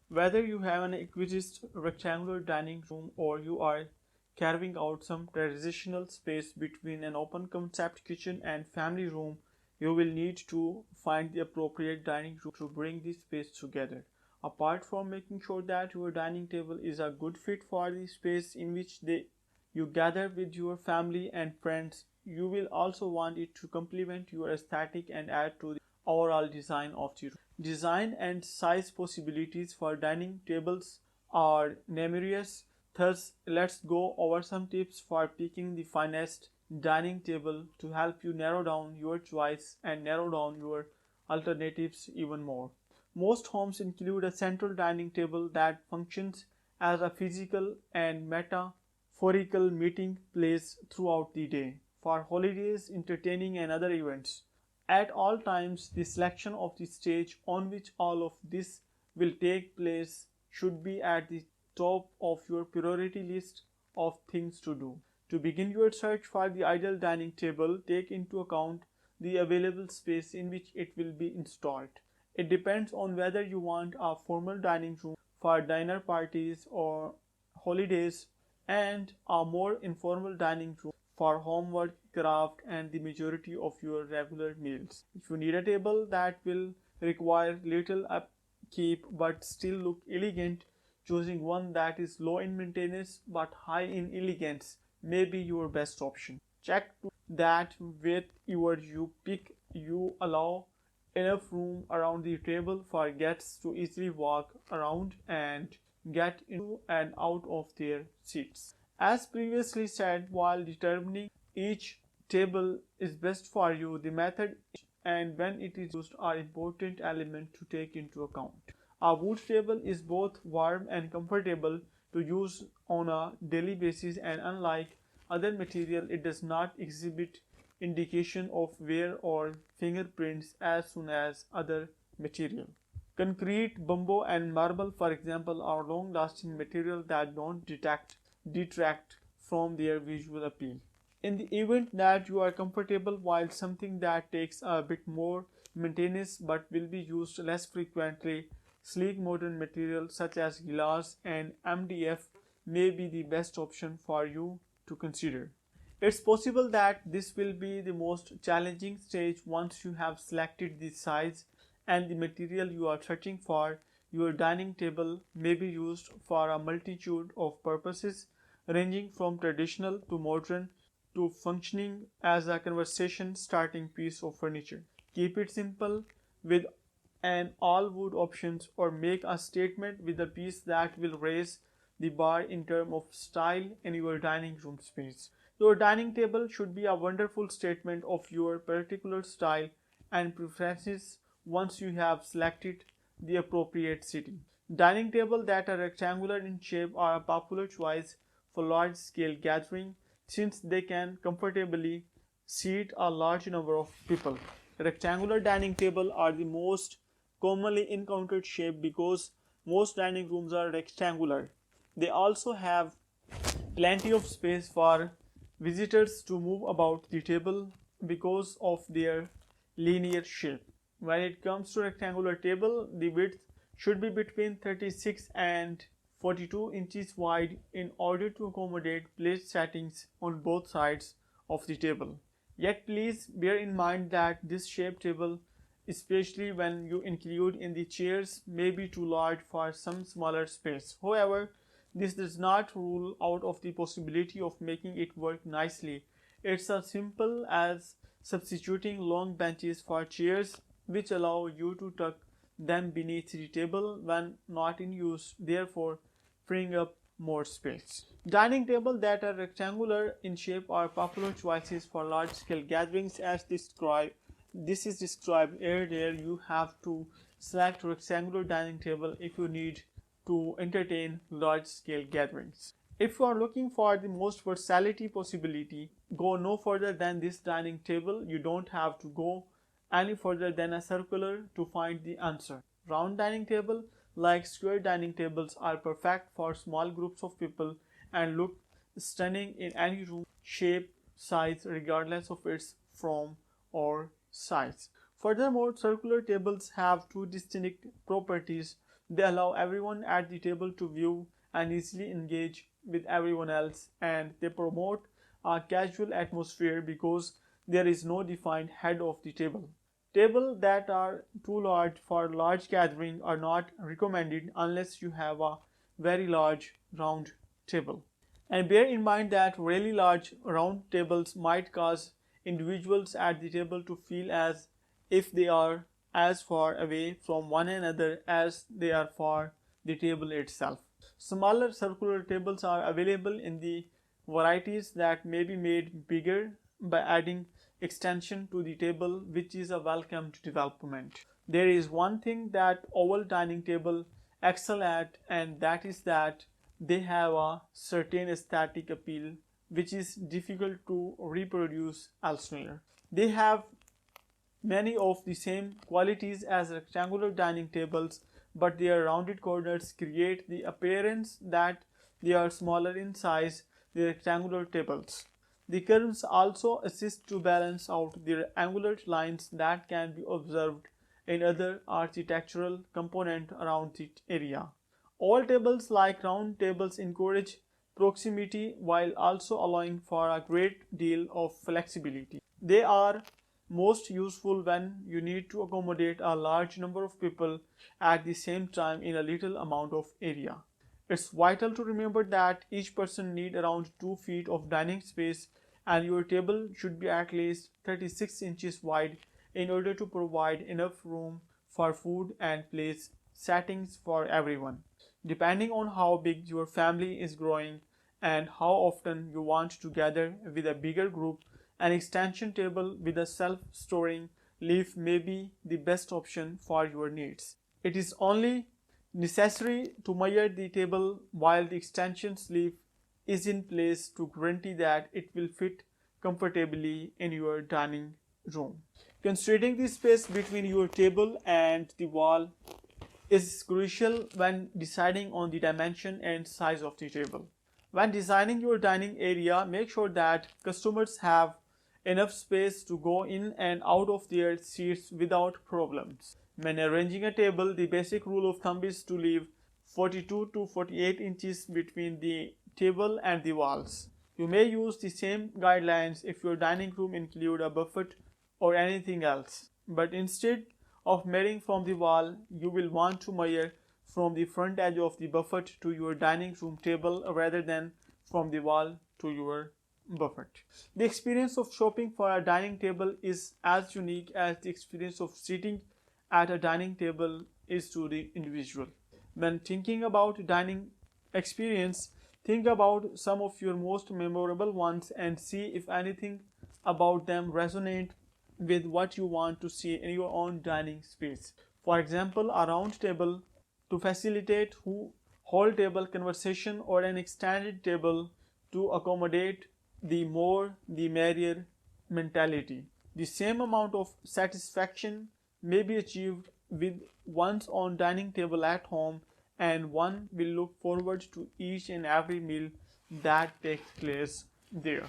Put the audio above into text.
Whether you have an exquisite rectangular dining room or you are carving out some transitional space between an open concept kitchen and family room, you will need to find the appropriate dining room to bring this space together. Apart from making sure that your dining table is a good fit for the space in which you gather with your family and friends, you will also want it to complement your aesthetic and add to the overall design of the room. Design and size possibilities for dining tables are numerous. Thus, let's go over some tips for picking the finest dining table to help you narrow down your choice and narrow down your alternatives even more. Most homes include a central dining table that functions as a physical and metaphorical meeting place throughout the day for holidays, entertaining, and other events. At all times, the selection of the stage on which all of this will take place should be at the top of your priority list of things to do. To begin your search for the ideal dining table, take into account the available space in which it will be installed. It depends on whether you want a formal dining room for dinner parties or holidays and a more informal dining room for homework, craft, and the majority of your regular meals. If you need a table that will require little upkeep but still look elegant, choosing one that is low in maintenance but high in elegance may be your best option. Check that with you pick you allow enough room around the table for guests to easily walk around and get into and out of their seats. As previously said, while determining each table is best for you, the method and when it is used are important elements to take into account. A wood table is both warm and comfortable to use on a daily basis, and unlike other material, it does not exhibit indication of wear or fingerprints as soon as other material. Concrete, bamboo, and marble, for example, are long-lasting materials that don't detract from their visual appeal. In the event that you are comfortable while something that takes a bit more maintenance but will be used less frequently, sleek modern materials such as glass and MDF may be the best option for you to consider. It's possible that this will be the most challenging stage once you have selected the size and the material you are searching for. Your dining table may be used for a multitude of purposes, ranging from traditional to modern to functioning as a conversation starting piece of furniture. Keep it simple with an all wood options or make a statement with a piece that will raise the bar in terms of style in your dining room space. Your dining table should be a wonderful statement of your particular style and preferences once you have selected the appropriate seating. Dining tables that are rectangular in shape are a popular choice for large scale gathering since they can comfortably seat a large number of people. Rectangular dining tables are the most commonly encountered shape because most dining rooms are rectangular. They also have plenty of space for visitors to move about the table because of their linear shape. When it comes to rectangular table, the width should be between 36 and 42 inches wide in order to accommodate place settings on both sides of the table. Yet please bear in mind that this shape table, especially when you include in the chairs, may be too large for some smaller space. However, this does not rule out of the possibility of making it work nicely. It's as simple as substituting long benches for chairs which allow you to tuck them beneath the table when not in use, therefore freeing up more space. Dining tables that are rectangular in shape are popular choices for large-scale gatherings as described. This is described earlier. You have to select rectangular dining table if you need to entertain large-scale gatherings. If you are looking for the most versatility possibility, go no further than this dining table. You don't have to go any further than a circular to find the answer. Round dining table like square dining tables are perfect for small groups of people and look stunning in any room, shape, size regardless of its form or size. Furthermore, circular tables have two distinct properties. They allow everyone at the table to view and easily engage with everyone else, and they promote a casual atmosphere because there is no defined head of the table. Tables that are too large for large gathering are not recommended unless you have a very large round table. And bear in mind that really large round tables might cause individuals at the table to feel as if they are as far away from one another as they are for the table itself. Smaller circular tables are available in the varieties that may be made bigger by adding extension to the table, which is a welcomed development. There is one thing that oval dining table excel at, and that is that they have a certain aesthetic appeal which is difficult to reproduce elsewhere. They have many of the same qualities as rectangular dining tables, but their rounded corners create the appearance that they are smaller in size than rectangular tables. The curves also assist to balance out the angular lines that can be observed in other architectural components around the area. All tables, like round tables, encourage proximity while also allowing for a great deal of flexibility. They are most useful when you need to accommodate a large number of people at the same time in a little amount of area. It's vital to remember that each person needs around 2 feet of dining space, and your table should be at least 36 inches wide in order to provide enough room for food and place settings for everyone. Depending on how big your family is growing and how often you want to gather with a bigger group, an extension table with a self-storing leaf may be the best option for your needs. It is only necessary to measure the table while the extension sleeve is in place to guarantee that it will fit comfortably in your dining room. Considering the space between your table and the wall is crucial when deciding on the dimension and size of the table. When designing your dining area, make sure that customers have enough space to go in and out of their seats without problems. When arranging a table, the basic rule of thumb is to leave 42 to 48 inches between the table and the walls. You may use the same guidelines if your dining room includes a buffet or anything else, but instead of measuring from the wall, you will want to measure from the front edge of the buffet to your dining room table rather than from the wall to your buffet. The experience of shopping for a dining table is as unique as the experience of sitting at a dining table is to the individual. When thinking about dining experience, think about some of your most memorable ones and see if anything about them resonate with what you want to see in your own dining space. For example, a round table to facilitate whole table conversation, or an extended table to accommodate the more the merrier mentality. The same amount of satisfaction may be achieved with one's own dining table at home, and one will look forward to each and every meal that takes place there.